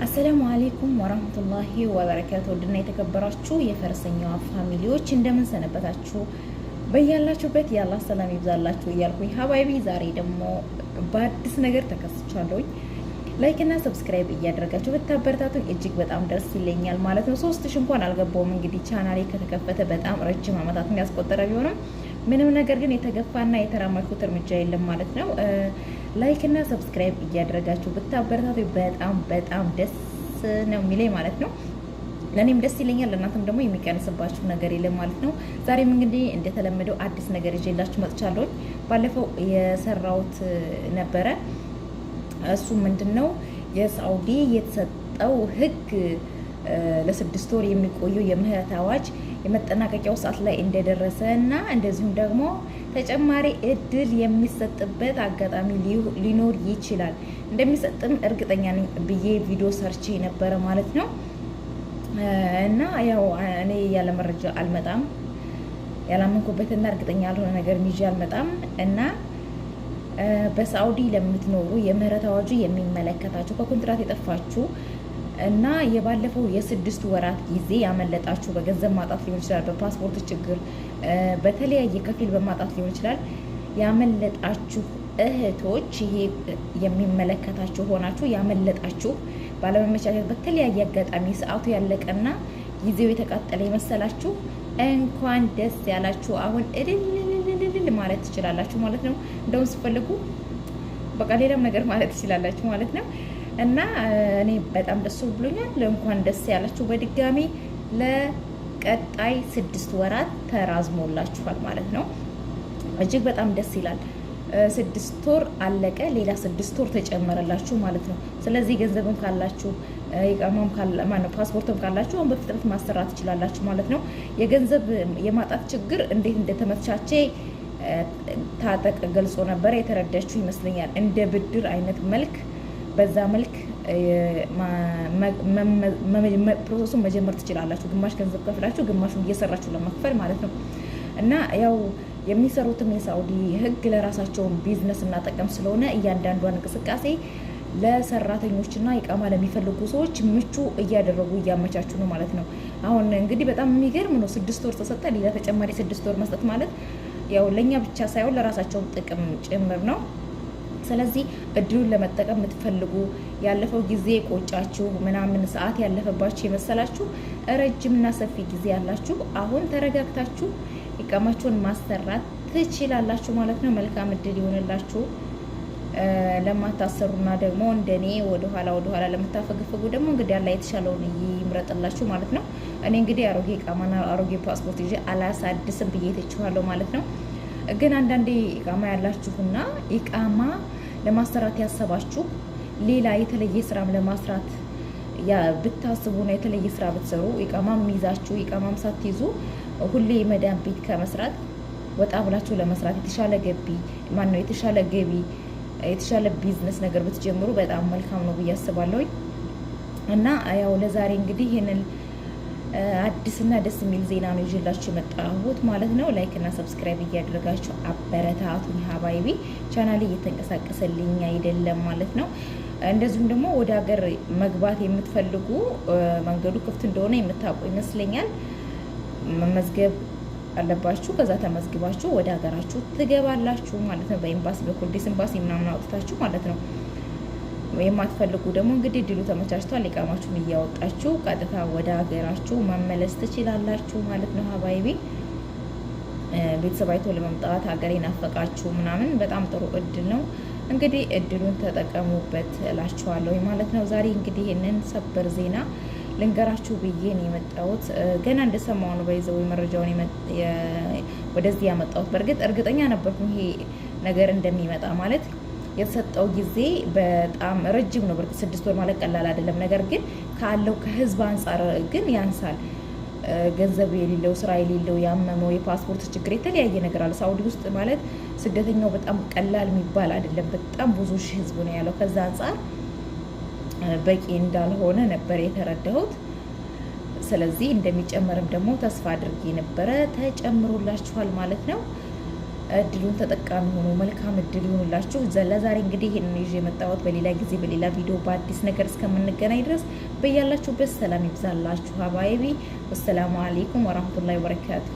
አሰላሙ አለይኩም ወራህመቱላሂ ወበረካቱ። ውድና የተከበራችሁ የፈረሰኛዋ ፋሚሊዎች እንደምን ሰነበታችሁ? በያላችሁበት የአላህ ሰላም ይብዛላችሁ እያልኩኝ ሀባይቢ ዛሬ ደግሞ በአዲስ ነገር ተከስቻለሁኝ። ላይክ እና ሰብስክራይብ እያደረጋችሁ ብታበረታቱኝ እጅግ በጣም ደስ ይለኛል ማለት ነው። 3000 እንኳን አልገባውም እንግዲህ ቻናሌ ከተከፈተ በጣም ረጅም ዓመታትን ያስቆጠረ ቢሆንም ምንም ነገር ግን የተገፋና የተራመድኩት እርምጃ የለም ማለት ነው። ላይክ እና ሰብስክራይብ እያደረጋችሁ ብታበረታቱ በጣም ደስ ነው የሚለኝ ማለት ነው። ለእኔም ደስ ይለኛል፣ ለእናንተም ደግሞ የሚቀንስባችሁ ነገር የለም ማለት ነው። ዛሬም እንግዲህ እንደተለመደው አዲስ ነገር ይዤላችሁ መጥቻለሁ። ባለፈው የሰራሁት ነበረ። እሱ ምንድነው የሳውዲ የተሰጠው ህግ ለ6 ወር የሚቆየው የምህረት አዋጅ የመጠናቀቂያው ሰዓት ላይ እንደደረሰ እና እንደዚሁም ደግሞ ተጨማሪ እድል የሚሰጥበት አጋጣሚ ሊኖር ይችላል። እንደሚሰጥም እርግጠኛ ነኝ ብዬ ቪዲዮ ሰርቼ ነበረ ማለት ነው። እና ያው እኔ ያለ መረጃ አልመጣም፣ ያላመንኩበትና እርግጠኛ ያልሆነ ነገር ይዤ አልመጣም። እና በሳውዲ ለምትኖሩ የምህረት አዋጁ የሚመለከታችሁ ከኮንትራት የጠፋችሁ እና የባለፈው የ6 ወራት ጊዜ ያመለጣችሁ በገንዘብ ማጣት ሊሆን ይችላል፣ በፓስፖርት ችግር፣ በተለያየ ከፊል በማጣት ሊሆን ይችላል። ያመለጣችሁ እህቶች ይሄ የሚመለከታችሁ ሆናችሁ ያመለጣችሁ ባለመመቻቸት በተለያየ አጋጣሚ ሰዓቱ ያለቀና ጊዜው የተቃጠለ የመሰላችሁ እንኳን ደስ ያላችሁ። አሁን እልል ማለት ትችላላችሁ ማለት ነው። እንደውም ስፈልጉ በቃ ሌላም ነገር ማለት ትችላላችሁ ማለት ነው። እና እኔ በጣም ደስ ብሎኛል። እንኳን ደስ ያላችሁ በድጋሚ ለቀጣይ 6 ወራት ተራዝሞላችኋል ማለት ነው። እጅግ በጣም ደስ ይላል። 6 ወር አለቀ፣ ሌላ 6 ወር ተጨመረላችሁ ማለት ነው። ስለዚህ ገንዘብም ካላችሁ ኢቃማም ማነው ፓስፖርትም ካላችሁ አሁን በፍጥነት ማሰራት ትችላላችሁ ማለት ነው። የገንዘብ የማጣት ችግር እንዴት እንደተመቻቸ ታጠቅ ገልጾ ነበር፣ የተረዳችሁ ይመስለኛል። እንደ ብድር አይነት መልክ በዛ መልክ ፕሮሰሱን መጀመር ትችላላችሁ። ግማሽ ገንዘብ ከፍላችሁ ግማሹን እየሰራችሁ ለመክፈል ማለት ነው። እና ያው የሚሰሩትም የሳውዲ ህግ ለራሳቸው ቢዝነስ እና ጠቀም ስለሆነ እያንዳንዷን እንቅስቃሴ ለሰራተኞችና ኢቃማ ለሚፈልጉ ሰዎች ምቹ እያደረጉ እያመቻቹ ነው ማለት ነው። አሁን እንግዲህ በጣም የሚገርም ነው። 6 ወር ተሰጠ፣ ሌላ ተጨማሪ 6 ወር መስጠት ማለት ያው ለእኛ ብቻ ሳይሆን ለራሳቸው ጥቅም ጭምር ነው። ስለዚህ እድሉን ለመጠቀም የምትፈልጉ ያለፈው ጊዜ ቆጫችሁ ምናምን ሰዓት ያለፈባችሁ የመሰላችሁ ረጅምና ሰፊ ጊዜ ያላችሁ አሁን ተረጋግታችሁ ኢቃማችሁን ማሰራት ትችላላችሁ ማለት ነው። መልካም እድል ይሆንላችሁ። ለማታሰሩና ደግሞ እንደኔ ወደኋላ ለምታፈገፈጉ ደግሞ እንግዲህ ያላ የተሻለውን ይምረጥላችሁ ማለት ነው። እኔ እንግዲህ አሮጌ ኢቃማና አሮጌ ፓስፖርት ይዤ አላሳድስም ብዬ ተችኋለሁ ማለት ነው። ግን አንዳንዴ ኢቃማ ያላችሁና ኢቃማ ለማሰራት ያሰባችሁ ሌላ የተለየ ስራም ለማስራት ብታስቡና የተለየ ስራ ብትሰሩ ኢቃማም ይዛችሁ ኢቃማም ሳትይዙ ሁሌ መዳን ቤት ከመስራት ወጣ ብላችሁ ለመስራት የተሻለ ገቢ የተሻለ ቢዝነስ ነገር ብትጀምሩ በጣም መልካም ነው ብዬ አስባለሁ። እና ያው ለዛሬ እንግዲህ ይሄንን አዲስና ደስ የሚል ዜና ነው ይዤላችሁ የመጣሁት ማለት ነው። ላይክ እና ሰብስክራይብ እያደረጋችሁ አበረታቱኝ ሀባይቢ። ቻናሌ እየተንቀሳቀሰልኝ አይደለም ማለት ነው። እንደዚሁም ደግሞ ወደ ሀገር መግባት የምትፈልጉ መንገዱ ክፍት እንደሆነ የምታውቁ ይመስለኛል። መመዝገብ አለባችሁ። ከዛ ተመዝግባችሁ ወደ ሀገራችሁ ትገባላችሁ ማለት ነው። በኤምባሲ በኩል ዲስ ኤምባሲ ምናምን አውጥታችሁ ማለት ነው። የማትፈልጉ ደግሞ እንግዲህ ድሉ ተመቻችቷል። ኢቃማችሁን እያወጣችሁ ቀጥታ ወደ ሀገራችሁ መመለስ ትችላላችሁ ማለት ነው። ሀባይቢ ቤተሰብ አይቶ ለመምጣት ሀገር ናፈቃችሁ ምናምን በጣም ጥሩ እድል ነው። እንግዲህ እድሉን ተጠቀሙበት እላችኋለሁ ማለት ነው። ዛሬ እንግዲህ ይህንን ሰበር ዜና ልንገራችሁ ብዬ ነው የመጣሁት። ገና እንደሰማሁ ነው በይዘው መረጃውን ወደዚህ ያመጣሁት። በእርግጥ እርግጠኛ ነበርኩኝ ይሄ ነገር እንደሚመጣ ማለት የተሰጠው ጊዜ በጣም ረጅም ነው። በርግጥ 6 ወር ማለት ቀላል አይደለም። ነገር ግን ካለው ከህዝብ አንጻር ግን ያንሳል። ገንዘብ የሌለው ስራ የሌለው ያመመው የፓስፖርት ችግር የተለያየ ነገር አለ። ሳውዲ ውስጥ ማለት ስደተኛው በጣም ቀላል የሚባል አይደለም። በጣም ብዙ ሺህ ህዝብ ነው ያለው። ከዛ አንጻር በቂ እንዳልሆነ ነበር የተረዳሁት። ስለዚህ እንደሚጨመርም ደግሞ ተስፋ አድርጌ ነበረ። ተጨምሮላችኋል ማለት ነው። እድሉን ተጠቃሚ ሆኖ መልካም እድል ይሆንላችሁ። ለዛሬ እንግዲህ ይሄንን ይዤ የመጣሁት። በሌላ ጊዜ በሌላ ቪዲዮ በአዲስ ነገር እስከምንገናኝ ድረስ በያላችሁበት ሰላም ይብዛላችሁ። ሀባይቢ ወሰላሙ አለይኩም ወራህመቱላሂ ወበረካቱ።